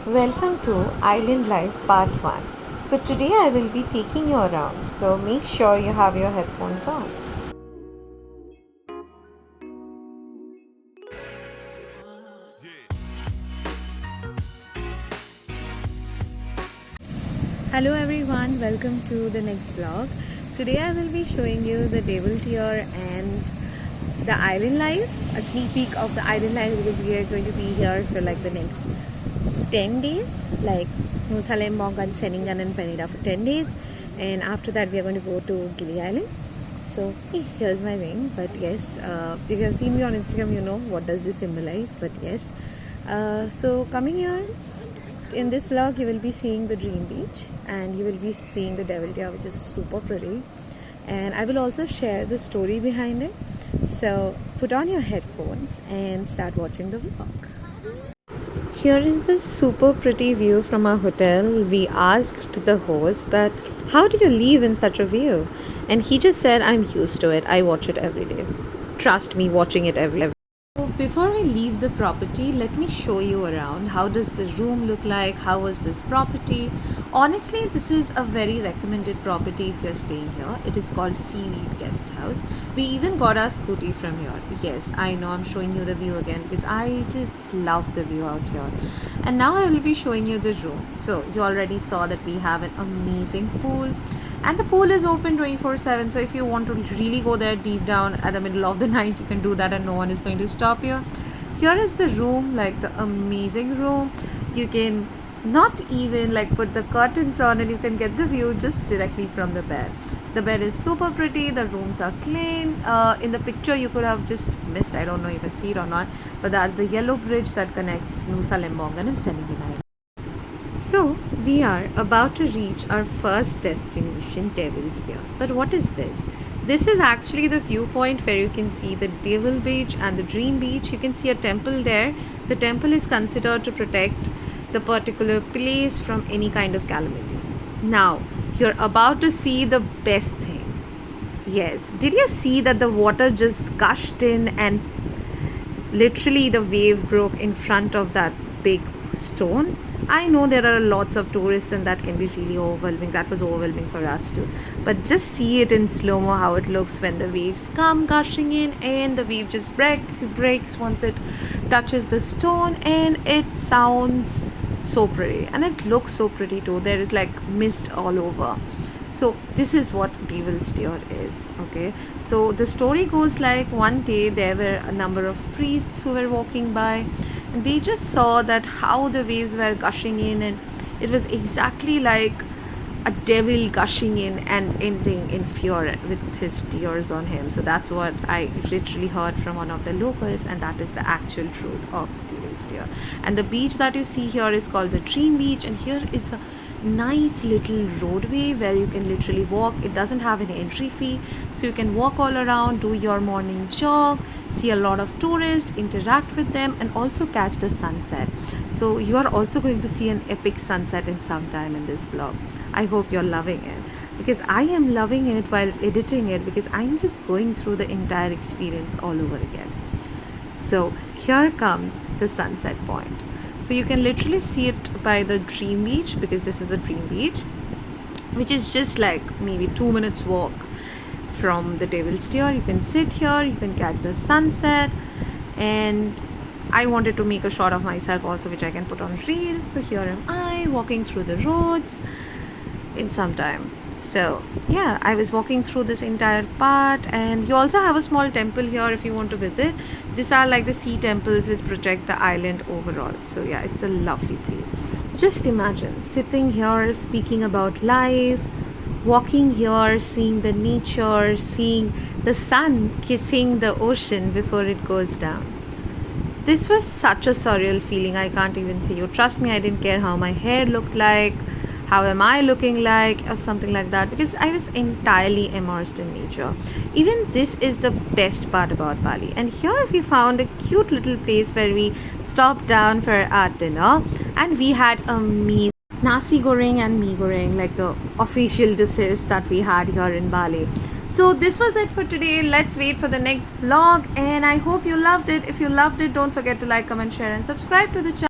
Welcome to Island Life Part 1. So, today I will be taking you around, so make sure you have your headphones on. Hello everyone, welcome to the next vlog. Today I will be showing you the Devil Tier and the island life, a sneak peek of the island life because we are going to be here for like the next 10 days, like Nusa Lembongan, Seningan and Penida for 10 days, and after that we are going to go to Gili Island. So here's my ring, but yes, if you have seen me on Instagram, you know what does this symbolize, but yes. So coming here, in this vlog you will be seeing the Dream Beach and you will be seeing the Devil Tier, which is super pretty, and I will also share the story behind it. So put on your headphones and start watching the vlog. Here is the super pretty view from our hotel. We asked the host that how do you live in such a view, and he just said, I'm used to it, I watch it every day. Trust me, watching it every day. So before we leave the property, let me show you around. How does the room look like? How was this property? Honestly, this is a very recommended property if you're staying here. It is called Seaweed Guest House. We even got our scooty from here. Yes, I know I'm showing you the view again because I just love the view out here. And now I will be showing you the room. So you already saw that we have an amazing pool. And the pool is open 24/7, so if you want to really go there deep down at the middle of the night, you can do that and no one is going to stop you. Here is the room, like the amazing room. You can not even like put the curtains on and you can get the view just directly from the bed. The bed is super pretty, the rooms are clean. In the picture you could have just missed, I don't know you can see it or not, but that's the yellow bridge that connects Nusa Lembongan and Seaweed Island. So, we are about to reach our first destination, Devil's Tier. But what is this? This is actually the viewpoint where you can see the Devil Beach and the Dream Beach. You can see a temple there. The temple is considered to protect the particular place from any kind of calamity. Now, you're about to see the best thing. Yes, did you see that the water just gushed in and literally the wave broke in front of that big stone? I know there are lots of tourists and that can be really overwhelming. That was overwhelming for us too. But just see it in slow-mo how it looks when the waves come gushing in and the wave just breaks once it touches the stone, and it sounds so pretty and it looks so pretty too. There is like mist all over. So this is what Devil's Tier is. Okay, so the story goes like one day there were a number of priests who were walking by, and they just saw that how the waves were gushing in, and it was exactly like a devil gushing in and ending in fear with his tears on him. So that's what I literally heard from one of the locals, and that is the actual truth of Devil's Tier. And the beach that you see here is called the Dream Beach, and here is a nice little roadway where you can literally walk. It doesn't have an entry fee, so you can walk all around, do your morning jog, see a lot of tourists, interact with them, and also catch the sunset. So you are also going to see an epic sunset in some time in this vlog. I hope you're loving it because I am loving it while editing it, because I'm just going through the entire experience all over again. So here comes the sunset point. So you can literally see it by the Dream Beach, because this is a Dream Beach, which is just like maybe 2 minutes walk from the Devil's Tier. You can sit here, you can catch the sunset, and I wanted to make a shot of myself also which I can put on reel. So here am I walking through the roads in some time. So yeah, I was walking through this entire part, and you also have a small temple here if you want to visit. These are like the sea temples which protect the island overall. So yeah, it's a lovely place. Just imagine sitting here speaking about life, walking here, seeing the nature, seeing the sun kissing the ocean before it goes down. This was such a surreal feeling, I can't even say you. Trust me, I didn't care how my hair looked like, how am I looking like, or something like that, because I was entirely immersed in nature. Even this is the best part about Bali. And here we found a cute little place where we stopped down for our dinner, and we had amazing nasi goreng and mee goreng, like the official dishes that we had here in Bali. So this was it for today. Let's wait for the next vlog, and I hope you loved it. If you loved it, don't forget to like, comment, share and subscribe to the channel.